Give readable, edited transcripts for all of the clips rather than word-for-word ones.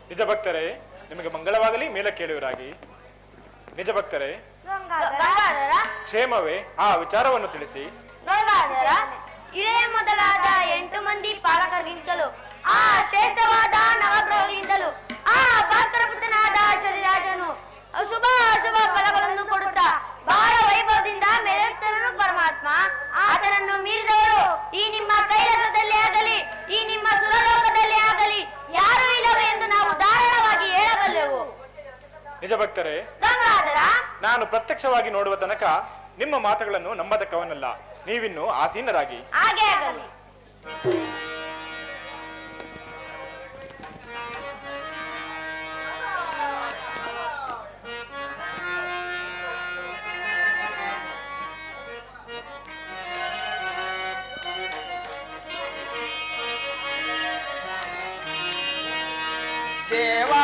ನಿಜ ಭಕ್ತರೇ, ನಿಮಗೆ ಮಂಗಳವಾಗಲಿ. ಮೇಲೆ ಕೇಳುವರಾಗಿ. ನಿಜ ಭಕ್ತರೇ, ಕ್ಷೇಮವೇ? ಆ ವಿಚಾರವನ್ನು ತಿಳಿಸಿ. ಗಂಗಾಧರ, ಇಳೆಯ ಮೊದಲಾದ 8 ಮಂದಿ ಪಾಲಕರಿಗಿಂತಲೂ ಆ ಶ್ರೇಷ್ಠವಾದ ನವಗ್ರಹಗಳಿಂದಲೂ ಆ ಭಾಸ್ಕರ ಪುತ್ರನಾದ ಶರೀರಾಜನು ಅಶುಭ ಅಶುಭ ಫಲಗಳನ್ನು ಕೊಡುತ್ತಾ ಬಹಳ ವೈಭವದಿಂದ ಮೆರೆಯುತ್ತನು ಪರಮಾತ್ಮ. ಆತನನ್ನು ಮೀರಿದವರು ಈ ನಿಮ್ಮ ಕೈಲಾಸದಲ್ಲಿ ಆಗಲಿ ಈ ನಿಮ್ಮ ಸುರಲೋಕದಲ್ಲಿ ಆಗಲಿ ಯಾರೂ ಇಲ್ಲವೇ ಎಂದು ನಾವು ಧಾರಾಳವಾಗಿ ಹೇಳಬಲ್ಲೆವು. ನಿಜ ಭಕ್ತರೇ, ಗಂಗಾಧರ, ನಾನು ಪ್ರತ್ಯಕ್ಷವಾಗಿ ನೋಡುವ ತನಕ ನಿಮ್ಮ ಮಾತುಗಳನ್ನು ನಂಬತಕ್ಕವನಲ್ಲ. ನೀವಿನ್ನು ಆಸೀನರಾಗಿ. ಹಾಗೆ ಆಗಲಿ. ದೇವಾ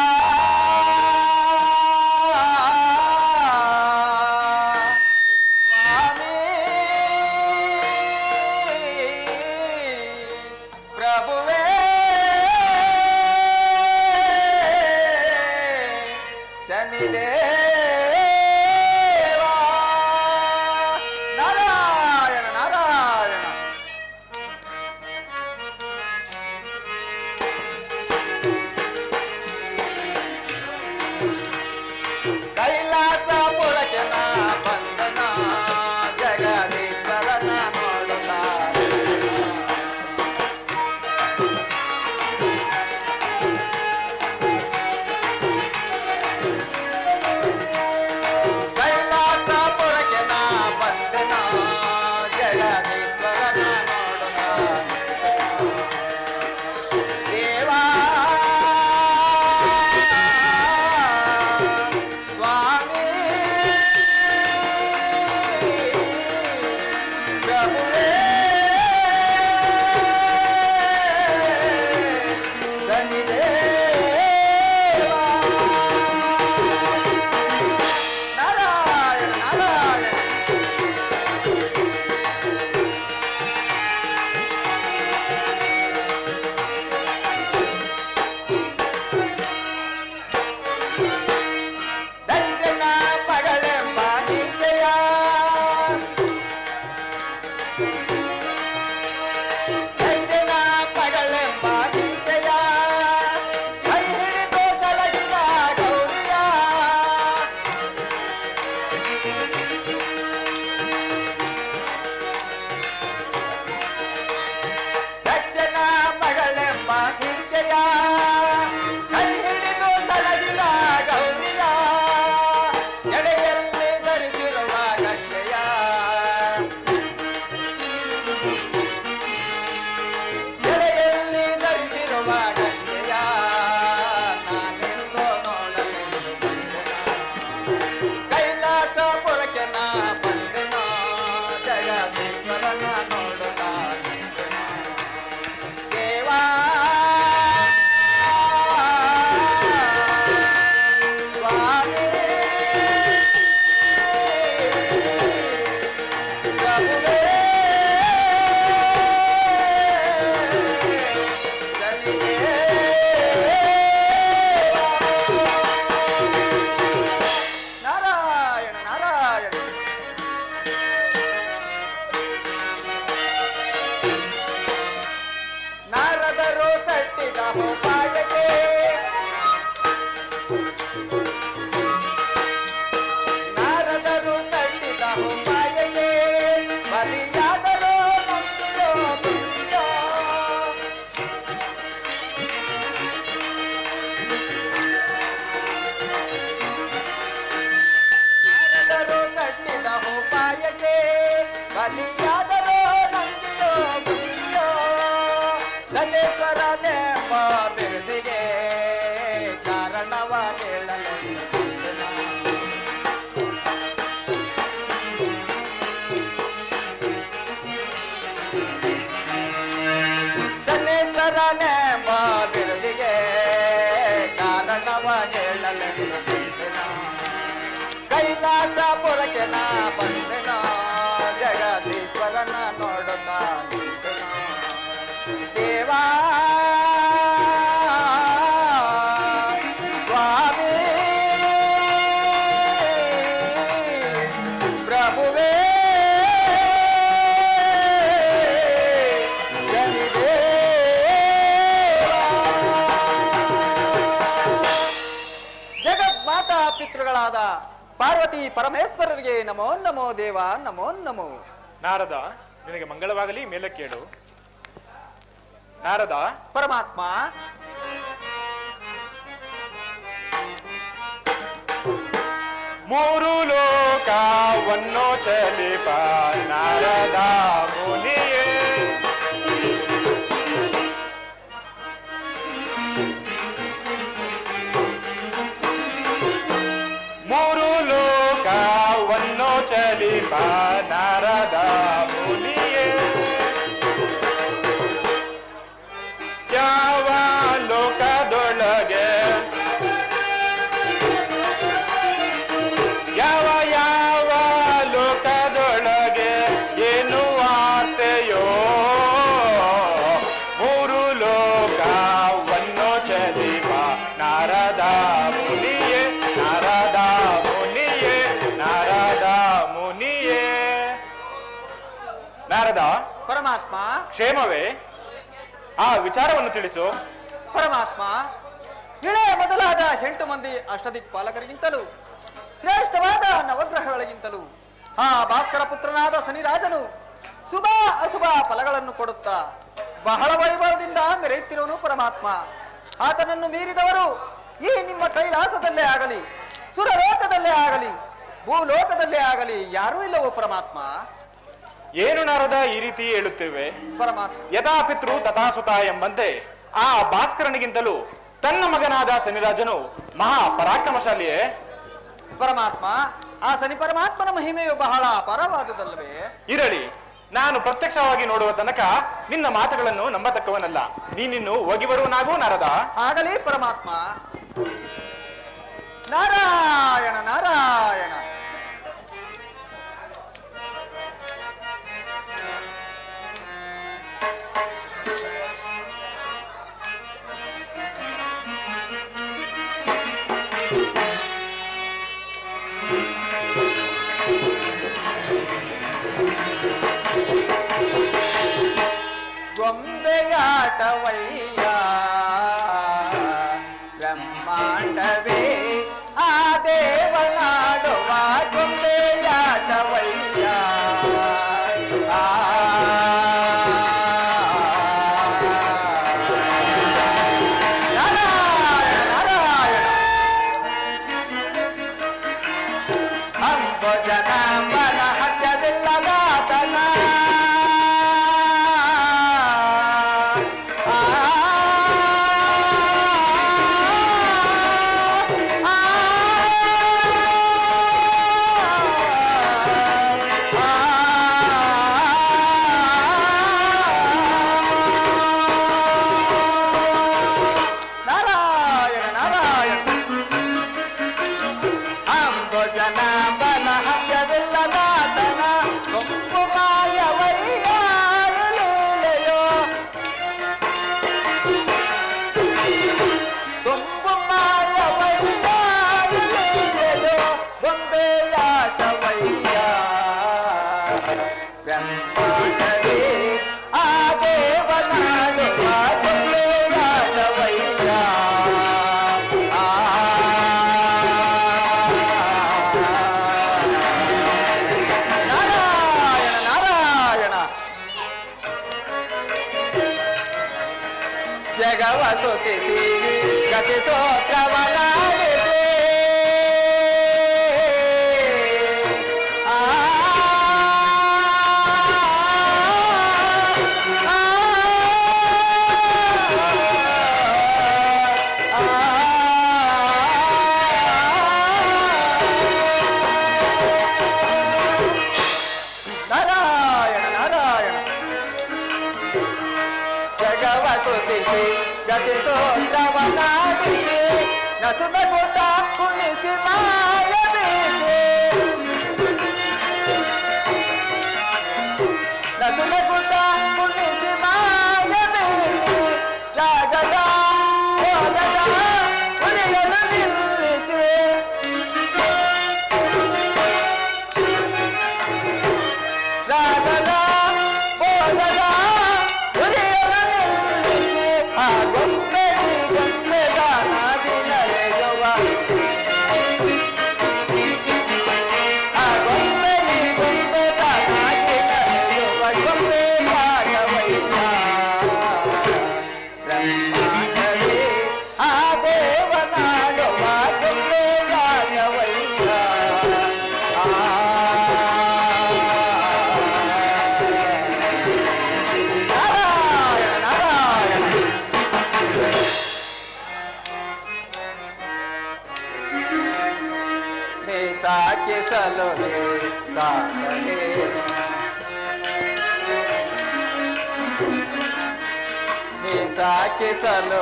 ಕೈಲಾಸಪುರಕ್ಕೆ ನಾ ಬಂದೆನೋ ಜಗದೀಶ್ವರನ ನೋಡುತ್ತಾ ದೇವಾ ಪಿತೃಗಳಾದ ಪಾರ್ವತಿ ಪರಮೇಶ್ವರರಿಗೆ ನಮೋ ನಮೋ ದೇವ ನಮೋ ನಮೋ. ನಾರದ, ನಿನಗೆ ಮಂಗಳವಾಗಲಿ, ಮೇಲೆ ಕೇಳು. ನಾರದ, ಪರಮಾತ್ಮ. ಮೂರು ಲೋಕವನ್ನು ಚಲಿಪ ನಾರದ ಮುನಿಯೇ, ಮೂರು ಲೋಕವನ್ನು ಚಲಿಪ ನಾರದ ಮುನಿಯೇ, ಯಾವ ಲೋಕದೊಳಗೆ ಯಾವ ಯಾವ ಲೋಕದೊಳಗೆ ಏನು ವಾರ್ತೆಯೋ, ಮೂರು ಲೋಕವನ್ನು ಚಲಿಪ ನಾರದ ಮುನಿಯೇ, ನಾರದ ಮುನಿಯೇ, ನಾರದ ಮುನಿಯೇ. ನಾರದ, ಪರಮಾತ್ಮ. ಕ್ಷೇಮವೇ? ಆ ವಿಚಾರವನ್ನು ತಿಳಿಸು. ಪರಮಾತ್ಮ, ಇಳೆಯ ಮೊದಲಾದ 8 ಮಂದಿ ಅಷ್ಟದಿಕ್ಪಾಲಕರಿಗಿಂತಲೂ ಶ್ರೇಷ್ಠವಾದ ನವಗ್ರಹಗಳಿಗಿಂತಲೂ ಆ ಭಾಸ್ಕರ ಪುತ್ರನಾದ ಶನಿರಾಜನು ಶುಭ ಅಶುಭ ಫಲಗಳನ್ನು ಕೊಡುತ್ತಾ ಬಹಳ ವೈಭವದಿಂದ ಮೆರೆಯುತ್ತಿರುವನು ಪರಮಾತ್ಮ. ಆತನನ್ನು ಮೀರಿದವರು ಈ ನಿಮ್ಮ ಕೈಲಾಸದಲ್ಲೇ ಆಗಲಿ, ಸುರಲೋಕದಲ್ಲೇ ಆಗಲಿ, ಭೂಲೋಕದಲ್ಲೇ ಆಗಲಿ ಯಾರೂ ಇಲ್ಲವೋ ಪರಮಾತ್ಮ. ಏನು ನಾರದ ಈ ರೀತಿ ಹೇಳುತ್ತೇವೆ? ಪರಮಾತ್ಮ, ಯಥಾ ಪಿತೃ ತಥಾ ಸುತ ಎಂಬಂತೆ ಆ ಭಾಸ್ಕರನಿಗಿಂತಲೂ ತನ್ನ ಮಗನಾದ ಶನಿರಾಜನು ಮಹಾ ಪರಾಕ್ರಮಶಾಲಿಯೇ? ಪರಮಾತ್ಮ, ಆ ಶನಿ ಪರಮಾತ್ಮನ ಮಹಿಮೆಯು ಬಹಳ ಅಪಾರವಾದುದಲ್ಲವೇ? ಇರಲಿ, ನಾನು ಪ್ರತ್ಯಕ್ಷವಾಗಿ ನೋಡುವ ತನಕ ನಿನ್ನ ಮಾತುಗಳನ್ನು ನಂಬತಕ್ಕವನಲ್ಲ. ನೀನಿನ್ನು ಹೋಗಿ ಬರುವನಾಗೂ ನಾರದ. ಆಗಲಿ ಪರಮಾತ್ಮ. ನಾರಾಯಣ ನಾರಾಯಣ. ಗೊಂಬೆಯಾಟವಯ್ಯ ಬ್ರಹ್ಮಾಂಡವೇ ಆ ದೇವನಾಡುವ ಗೊಂಬೆಯಾಟವಯ್ಯ. ನಾರಾಯಣ ನಾರಾಯಣ. ಅಂಬುಜನ ಬಲ ಹತ್ಯವಿಲ್ಲದಾತನ ಜಗವಸುತಿಸಿ ಗತಿ ಸ್ತೋತ್ರವನಾಡಿದೆ. ನಾರಾಯಣ ನಾರಾಯಣ. ಜಗವಸುತಿಸಿ ಗತಿ ಸ್ತೋತ್ರವನಾಡಿದೆ. ನಸುನಗುತ್ತ ಕುಣಿಸಿ ಮಾಯಬೇಕೆ, ನಸುನಗುತ್ತ ಕುಣಿಸಿ ಮಾಯಬೇಕೆ. ಜಾಗದ ಹೋಗದ ಉರಿಯಲು ನಿಲ್ಲಿಸಿ, ಜಾಗದ ಹೋಗದ ಉರಿಯಲು ನಿಲ್ಲಿಸಿ. ಆ ಗೊಂಬೆಗಾನಾದಿ ನಡೆಯುವ ಸಾಕಿಸಲು ಸಾಕಲೇ ನೀ ಸಾಕಿಸಲು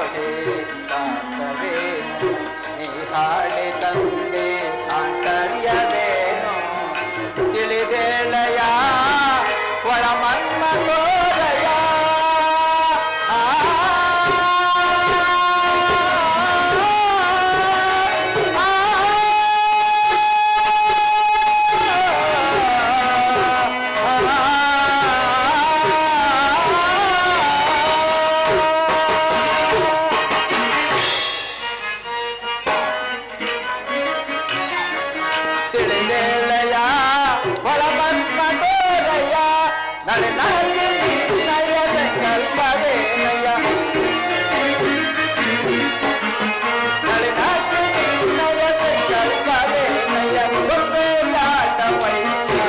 ಸಾಕವೇ ನೀ ಹಾಡಿ ತಂದೆ ಆಂತರ್ಯವೇನು ತಿಳಿದೇಳಯ ಒಳ ಮನ್ಮ ತೋರಯ ತಿಳಿದೇಳಯ ಒಳ ಮನ್ಮ ತೋರಯ ನಡೆ ನಯ ಸಂಕಲ್ಪವೇನಯ ನಡೆ ನಯ ಸಂಕಲ್ಪವೇನಯ ಗೊಂಬೆಯಾಟವಯ್ಯ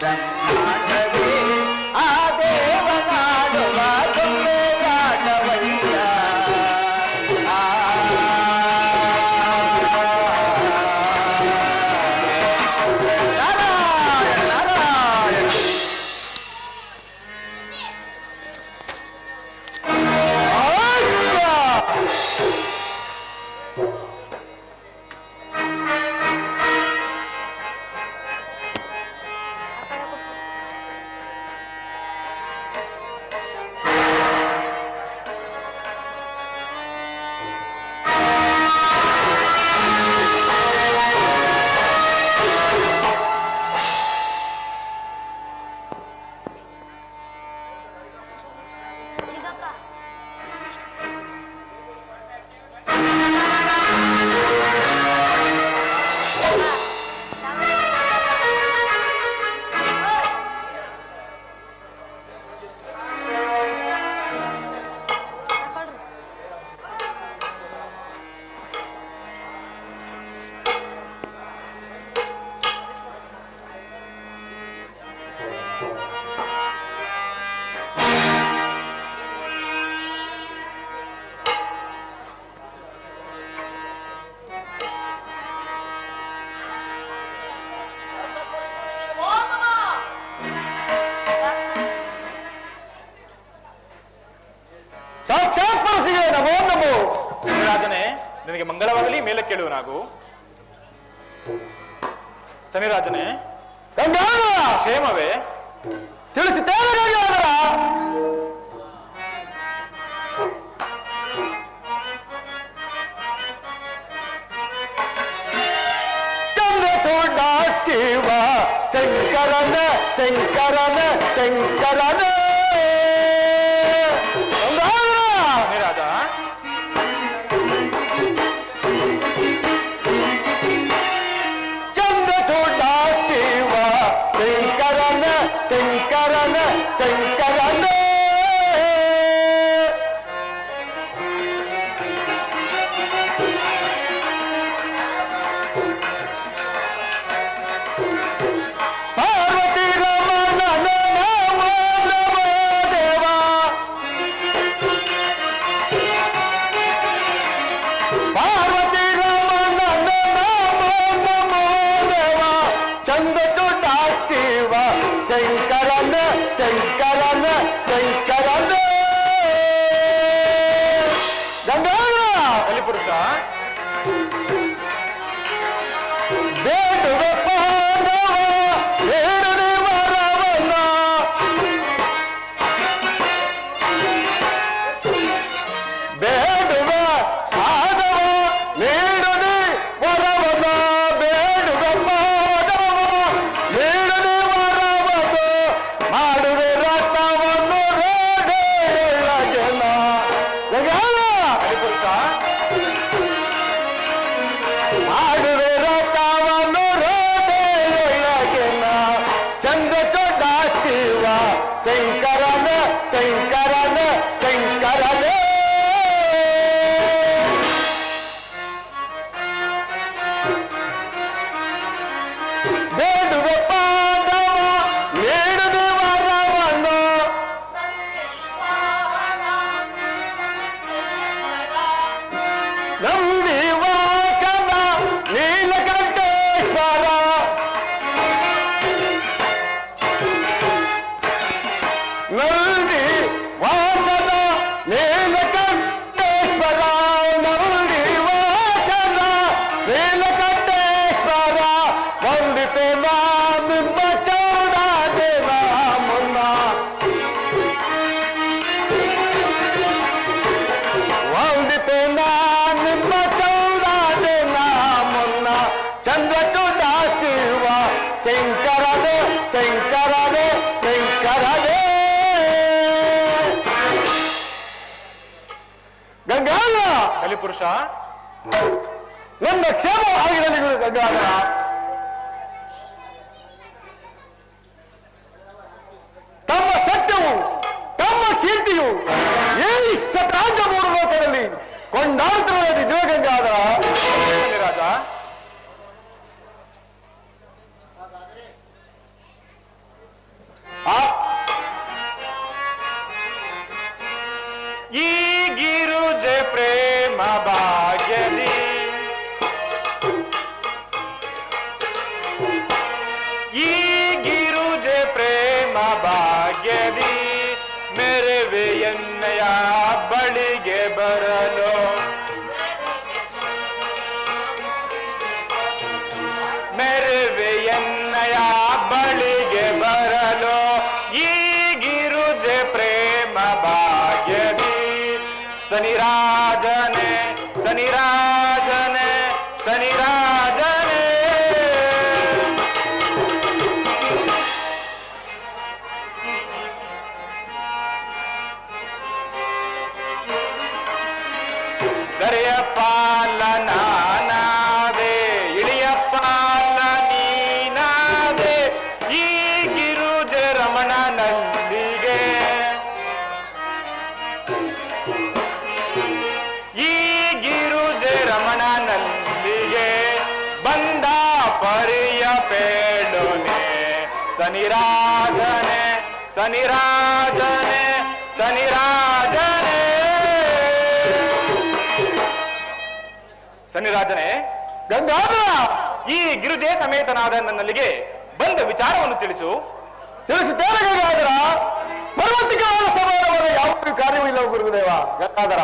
ಜನ್ಮಾಟವೇ ಆ ದೇವನಾಡುವ ಗೊಂಬೆಯಾಟವಯ್ಯ ಚಿಕ್ಕಪ್ಪ ಸಾಕ್ಷಾತ್ ಪರಸಿಗೆ ನಮೋ ನಮೋ. ಶನಿರಾಜನೇ, ನಿನಗೆ ಮಂಗಳವಾಗಲಿ. ಮೇಲೆ ಕೇಳುವ ನಾವು ಶನಿರಾಜನೇ, ಕ್ಷೇಮವೇ? ತಿಳಿಸುತ್ತೇನೆ ಚಂದ್ರಚೂಡ ಶಿವ ಶಂಕರನ ಶಂಕರನ ಶಂಕರನ ಶನಿರಾಜ, ಚಂದ್ರಚೂಡ ಶಿವ ಶಂಕರನ ಶಂಕರನ ಶಂಕರನ ಪಾರ್ವತಿ ರಮಣ ನಮೋ ನಮೋ ದೇವ ಪಾರ್ವತಿ ರಮಣ ನಮೋ ನಮೋ ದೇವ ಚಂದ್ರಚೂಡ ಶಿವ ಶಂಕರನ ಶಂಕರನ ಶಂಕರನ ಗಂಗಾಳ ಬಲಿಪುರುಷ, ಬೇಡುವ ಪಾಂಡವ ಬೇಡನೆ ವರವನ್ನ ಬೇಡುವ ಪಾಂಡವ ಬೇಡನೆ ವರವನ್ನ ಬೇಡುವ ಪಾಂಡವ ಬೇಡನೆ ವರವನ್ನ ಮಾಡುವೆ ರತ್ನವನ್ನು ರೇಡೆಯೊಳಗೆನ ಬಲಿಪುರುಷ, ಮಾಡುವೆ ರಥವನ್ನು ರೋಡೆಯೊಳಗೆನ ಚಂದ್ರಚೂಡ ಶಿವ ಶಂಕರನ ಶಂಕರನ ಶಂಕರನೇ ಬೇಡುವ ಪಾಂಡವ ಬೇಡದೆ ವರವನ್ನು ನಂಬಿವಾಕನ ನೀಲಕ ಪುರುಷ? ನನ್ನ ಕ್ಷೇಮವಾಗಿರಲಿ ಗುರು ಗಂಗಾಧರ. ತಮ್ಮ ಸತ್ಯವು ತಮ್ಮ ಕೀರ್ತಿಯು ಈ ಸತಾಂಜ ಮೂರು ಲೋಕದಲ್ಲಿ ಕೊಂಡಾಡುತ್ತಿರುವ ನಿಜ ಗಂಗಾಧರ. ರಾಜ, ಈ ಗಿರುಜೆ ಪ್ರೇಮ ಭಾಗ್ಯದಿ ಈ ಗಿರುಜೆ ಪ್ರೇಮ ಭಾಗ್ಯದಿ ಮೆರವೆಯನ್ನಯ ಬಳಿಗೆ ಬರಲು ಮೆರವೆಯನ್ನಯ ಬಳಿಗೆ ಬರಲು ಈ ಗಿರುಜೆ ಪ್ರೇಮ ಭಾಗ್ಯದಿ ಸನಿರಾಜನೆ ಸನಿರಾಜನೆ ಸನಿರಾಜನೆ. ದರೆಯ ಪಾಲ ನಾನಾದೆ ಇಳಿಯ ಪಾಲ ನೀನಾದೆ ಈ ಗಿರುಜ ರಮಣ ನಂದಿಗೆ ಈ ಗಿರುಜ ರಮಣ ನಂದಿಗೆ ಬಂದ ಪರಿಯ ಪೇಡೋನೆ ಸನಿರಾಜನೆ ಸನಿರಾಜನೆ ಸನಿರಾಜನೆ. ಸನ್ನಿರಾಜನೇ, ಗಂಗಾಧರ, ಈ ಗಿರುಜೆ ಸಮೇತನಾದ ನನ್ನಲ್ಲಿಗೆ ಬಂದ ವಿಚಾರವನ್ನು ತಿಳಿಸು. ತಿಳಿಸುತ್ತೇನೆ ಗಂಗಾಧರ. ಪರ್ವತಿಕಾಲ ಸಮಾನವಾದ ಯಾವುದೇ ಕಾರ್ಯವಿಲ್ಲ ಗುರುದೇವ ಗಂಗಾಧರ.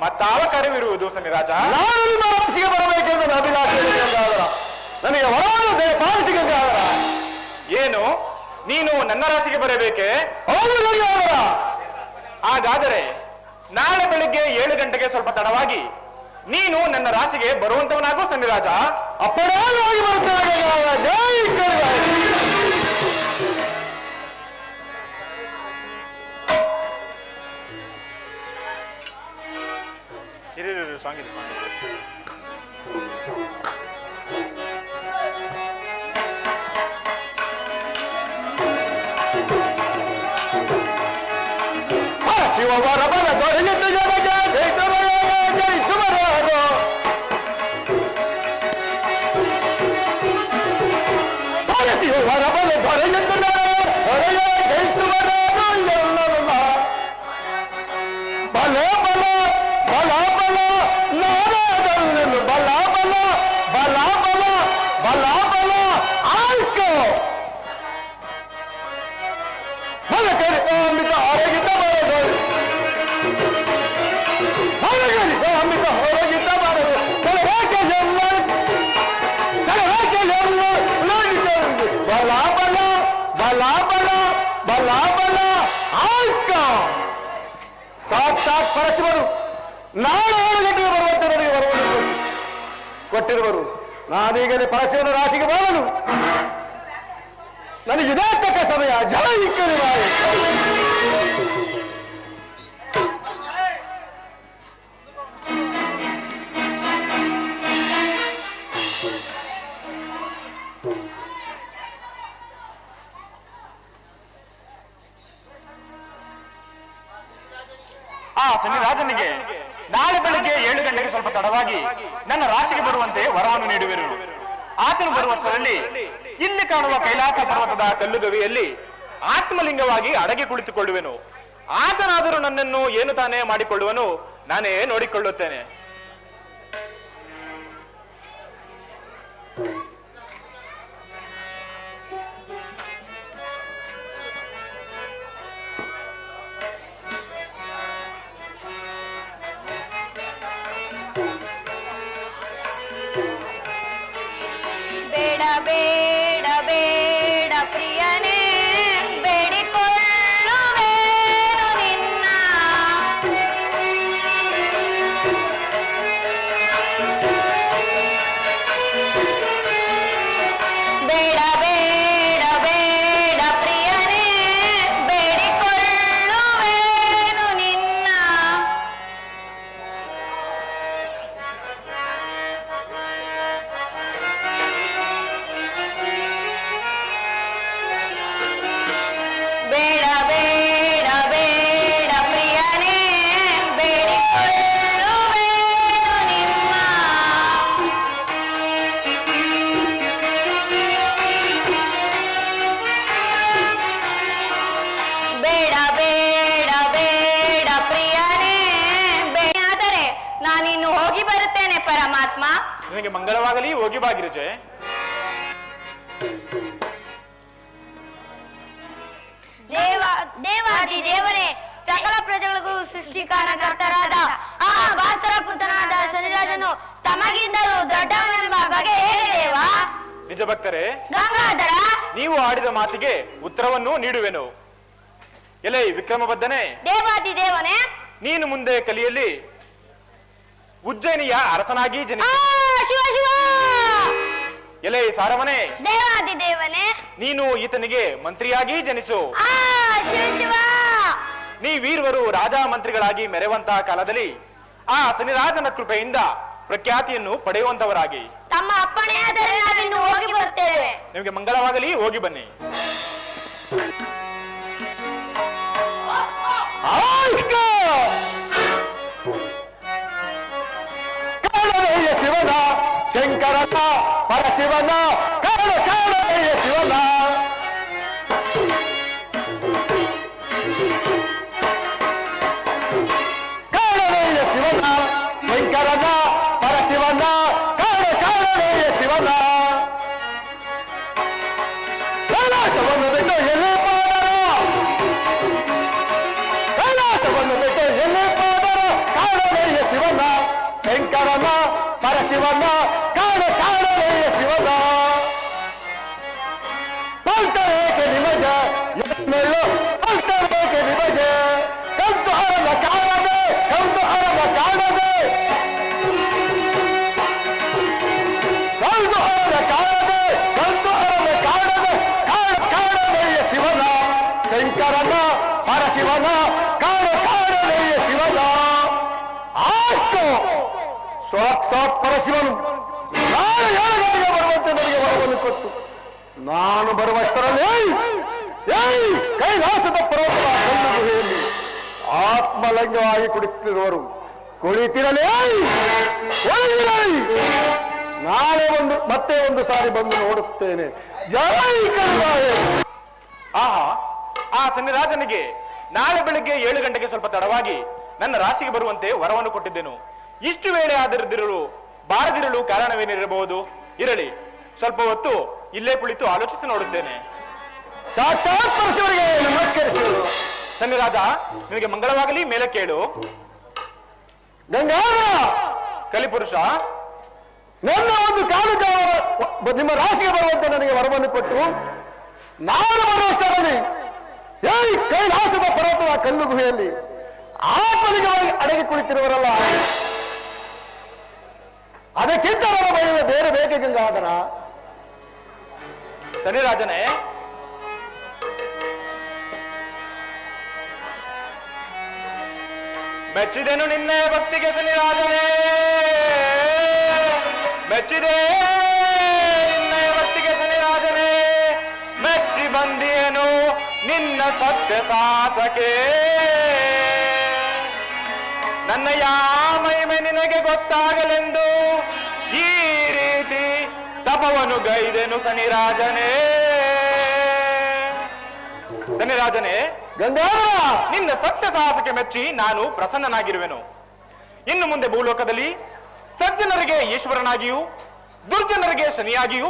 ಮತ್ತಾವ ಕಾರ್ಯವಿರುವುದು ಸನ್ನಿರಾಜ? ನಾನು ನಿಮ್ಮ ರಾಶಿಗೆ ಬರಬೇಕೆಂದು ನನ್ನ ಅಭಿಲಾಷೆ ಇದೆ ಗಂಗಾಧರ. ನನಗೆ ಹೊರವಾದ ಪಾಲಿಸಿ ಗಂಗಾಧರ. ಏನು, ನೀನು ನನ್ನ ರಾಶಿಗೆ ಬರಬೇಕೆ? ಹೌದು ಗಂಗಾಧರ. ಹಾಗಾದರೆ ನಾಳೆ ಬೆಳಿಗ್ಗೆ 7 ಗಂಟೆಗೆ ಸ್ವಲ್ಪ ತಡವಾಗಿ ನೀನು ನನ್ನ ರಾಶಿಗೆ ಬರುವಂತವನಾಗೂ ಸನ್ನಿರಾಜ. ಅಪ್ಪಣೆಯಾಗಿ ಬರುತ್ತೇನೆ ಗಂಗಾಧರ. ಜೈ ಕರುಣಾಯಿ. ಸಾಂಗ್ ಇದೆ. ಶಿವವರ ಬಲ ದೊರೆಯಿತು ಜನಗೆ ಜೈ ಸುಮರಾರು. ಶಿವವರ ಬಲ ದೊರೆಯಿತು ಜೈ ಸುಮರಾರು ಎಲ್ಲವಲ್ಲ. ಬಲ ಬಲ ಬಲ ಬಲ ನಾರಾಯಣನು ಬಲ ಬಲ ಬಲ ಬಲ ಬಲ ಬಲ ಆಯ್ತು ಬಲ ಕರಿ ಅಮಿತ ಹೊರಗಿದ್ದ ಬರದು ಹೊರಗರಿ ಅಮಿತ ಹೊರಗಿದ್ದ ಬರದು ಚಲವಾಕೆ ಬಲ ಬಲ ಬಲ ಬಲ ಬಲ ಬಲ ಆಯ್ತು. ಸಾಕ್ಷಾತ್ ಪರಶಿವನು ನಾಳೆ 7 ಗಂಟೆಗೆ ಬರುವಂತೆ ನನಗೆ ಬರುವುದು ಕೊಟ್ಟಿರುವರು. ನಾನೀಗಲೇ ಪರಶಿವನ ರಾಶಿಗೆ ಬರಲು ನನಗೆ ಇದೇ ತಕ್ಕ ಸಮಯ. ಜೈ ಕರುಣಾಯಿ. ಆ ಸನ್ನಿರಾಜನಿಗೆ ನಾಳೆ ಬೆಳಿಗ್ಗೆ 7 ಗಂಟೆಗೆ ಸ್ವಲ್ಪ ತಡವಾಗಿ ನನ್ನ ರಾಶಿಗೆ ಬರುವಂತೆ ವರವನ್ನು ನೀಡುವೆನು. ಆತನು ಬರುವಷ್ಟರಲ್ಲಿ ಇಲ್ಲಿ ಕಾಣುವ ಕೈಲಾಸ ಪರ್ವತದ ಕಲ್ಲುಗವಿಯಲ್ಲಿ ಆತ್ಮಲಿಂಗವಾಗಿ ಅಡಗಿ ಕುಳಿತುಕೊಳ್ಳುವೆನು. ಆತನಾದರೂ ನನ್ನನ್ನು ಏನು ತಾನೇ ಮಾಡಿಕೊಳ್ಳುವನು, ನಾನೇ ನೋಡಿಕೊಳ್ಳುತ್ತೇನೆ. ಬೇಡ ಬೇಡ ಬೇಡ ಪ್ರಿಯನೇ ಬೇಡಿಕೊಳ್ಳುವೇನು ನಿನ್ನ. ಹೋಗಿ ಬರುತ್ತೇನೆ ಪರಮಾತ್ಮ. ನಿನಗೆ ಮಂಗಳವಾಗಲಿ, ಹೋಗಿ ಬಾ ಗಿರಿಜೆ. ದೇವಾದಿ ದೇವರೇ, ಸಕಲ ಪ್ರಜೆಗಳಿಗೂ ಸೃಷ್ಟಿಕಾರಕರ್ತರಾದ ಆ ಭಾಸ್ಕರ ಪುತ್ರನಾದ ಶನಿರಾಜನು ತಮಗಿಂತಲೂ ದೊಡ್ಡವನೆಂಬ ಬಗೆ ಹೇಗೆ ದೇವ? ನಿಜ ಭಕ್ತರೇ, ಗಂಗಾಧರ, ನೀವು ಆಡಿದ ಮಾತಿಗೆ ಉತ್ತರವನ್ನು ನೀಡುವೆನು. ಎಲೆ ವಿಕ್ರಮಬದ್ಧನೇ, ದೇವಾದಿ ದೇವನೇ, ನೀನು ಮುಂದೆ ಕಲಿಯಲ್ಲಿ ಉಜ್ಜಯಿನಿಯ ಅರಸನಾಗಿ ಆ ಜನಿಸಿ. ಶಿವ ಶಿವ, ಎಲೆ ಸಾರವನೇ, ದೇವಾದಿ ದೇವನೇ, ನೀನು ಈತನಿಗೆ ಮಂತ್ರಿಯಾಗಿ ಜನಿಸು. ಆ ಶಿವ ಶಿವ, ನೀವೀರ್ವರು ರಾಜ ಮಂತ್ರಿಗಳಾಗಿ ಮೆರೆಯುವಂತಹ ಕಾಲದಲ್ಲಿ ಆ ಶನಿರಾಜನ ಕೃಪೆಯಿಂದ ಪ್ರಖ್ಯಾತಿಯನ್ನು ಪಡೆಯುವಂತವರಾಗಿ. ತಮ್ಮ ಅಪ್ಪಣೆಯಾದರೆ ನಾವಿನ್ನು ಹೋಗಿ ಬರುತ್ತೇವೆ. ನಿಮಗೆ ಮಂಗಳವಾಗಲಿ, ಹೋಗಿ ಬನ್ನಿ. ಕಾಣನೆಯ ಶಿವನ ಶಂಕರನ ಪರಶಿವನ ಕಾಣನೆಯ ಶಿವನ ಕಾಣನೆಯ ಶಿವನ ಶಂಕರನ ಪರಶಿವನ ಕಾಣನೆಯ ಶಿವನ ಕೈಲಾಸವನ್ನು ಬಿಟ್ಟು ಎಲ್ಲಿ ಪಾದರ ಕೈಲಾಸವನ್ನು ಬಿಟ್ಟು ಎಲ್ಲಿ ಪಾದರ ಕಾಣನೆಯ ಶಿವನ ಶಂಕರನ ಪರಶಿವನ ಕಾಣನೆಯ ಶಿವನ ಪಂತರೇಕೆ ನಿಮಗೆ ಎನ್ನೆಳ್ಳು ಪಂತರೇಕೆ ನಿಮಗೆ ಕಂತು ಹರನ ಕಾಣದೆ ಕಂತು ಹರನ ಕಾಣದೆ ಕಂತು ಹರನ ಕಾಣದೆ ಕಂತು ಹರನ ಕಾಣದೆ ಕಾಣನೆಯ ಶಿವನ ಶಂಕರನ ಪರಶಿವನ ಕಾಣನೆಯ ಶಿವನ ಆಯ್ತು. ಸಾಕ್ಷಾತ್ ಪರಶಿವನು ನಾನು 7 ಗಂಟೆಗೆ ಬರುವಂತೆ ನನಗೆ ವರವನ್ನು ಕೊಟ್ಟು ನಾನು ಬರುವಷ್ಟರಲ್ಲಿ ಕೈಲಾಸದ ಪರ್ವತದ ಕಲ್ಲು ಗುಹೆಯಲ್ಲಿ ಆತ್ಮಲಂಗವಾಗಿ ಕುಳಿತಿರುವರು. ಕುಳಿತಿರಲಿ, ನಾಳೆ ಮತ್ತೆ ಒಂದು ಸಾರಿ ಬಂದು ನೋಡುತ್ತೇನೆ. ಜೈ ಕರುಣಾಯ. ಆಹಾ, ಆ ಶನಿರಾಜನಿಗೆ ನಾಳೆ ಬೆಳಿಗ್ಗೆ 7 ಗಂಟೆಗೆ ಸ್ವಲ್ಪ ತಡವಾಗಿ ನನ್ನ ರಾಶಿಗೆ ಬರುವಂತೆ ವರವನ್ನು ಕೊಟ್ಟಿದ್ದೆನು. ಇಷ್ಟು ವೇಳೆ ಆದರಿದ್ದಿರಲು ಬಾರದಿರಲು ಕಾರಣವೇನಿರಬಹುದು? ಇರಲಿ, ಸ್ವಲ್ಪ ಹೊತ್ತು ಇಲ್ಲೇ ಕುಳಿತು ಆಲೋಚಿಸಿ ನೋಡುತ್ತೇನೆ. ಸಾಕ್ಷಾತ್ ಪರಶಿವನಿಗೆ ನಮಸ್ಕರಿಸುವುದು. ಶನಿರಾಜ, ನಿನಗೆ ಮಂಗಳವಾಗಲಿ, ಮೇಲೆ ಕೇಳು. ಗಂಗಾಧರ, ಕಲಿಪುರುಷ, ನನ್ನ ಒಂದು ಕಾಲುಕ ನಿಮ್ಮ ರಾಶಿಗೆ ಬರುವಂತೆ ನನಗೆ ವರವನ್ನು ಕೊಟ್ಟು ನಾನು ಬರುವಷ್ಟರಲ್ಲಿ ಕೈಲಾಸದ ಪರ್ವತದ ಕಲ್ಲು ಗುಹೆಯಲ್ಲಿ ಆತ್ಮಲಿಂಗವಾಗಿ ಅಡಗಿ ಕುಳಿತಿರುವರಲ್ಲ, ಅದಕ್ಕಿಂತ ನನ್ನ ಬಯಲು ಬೇರೆ ಬೇಕೆ ಗಂಗಾಧರ. ಶನಿರಾಜನೇ, ಮೆಚ್ಚಿದೆನು ನಿನ್ನೆ ಭಕ್ತಿಗೆ ಶನಿರಾಜನೇ, ಮೆಚ್ಚಿದೆ ನಿನ್ನೆ ಭಕ್ತಿಗೆ ಶನಿರಾಜನೇ, ಮೆಚ್ಚಿ ಬಂದಿಯೇನು ನಿನ್ನ ಸತ್ಯ ಸಾಹಸಕ್ಕೆ. ನನ್ನ ಮಹಿಮೆ ನಿನಗೆ ಗೊತ್ತಾಗಲೆಂದು ಈ ರೀತಿ ತಪವನ್ನು ಗೈದೆನು ಶನಿರಾಜನೇ. ಶನಿರಾಜನೇ, ಗಂಗಾಧರ, ನಿನ್ನ ಸತ್ಯ ಸಾಹಸಕ್ಕೆ ಮೆಚ್ಚಿ ನಾನು ಪ್ರಸನ್ನನಾಗಿರುವೆನು. ಇನ್ನು ಮುಂದೆ ಭೂಲೋಕದಲ್ಲಿ ಸಜ್ಜನರಿಗೆ ಈಶ್ವರನಾಗಿಯೂ ದುರ್ಜನರಿಗೆ ಶನಿಯಾಗಿಯೂ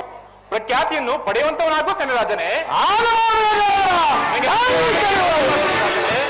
ಪ್ರಖ್ಯಾತಿಯನ್ನು ಪಡೆಯುವಂತವನಾಗೂ ಶನಿರಾಜನೇ. ಆಲವಾರು ಗಂಗಾಧರ. ಶನಿರಾಜನೇ,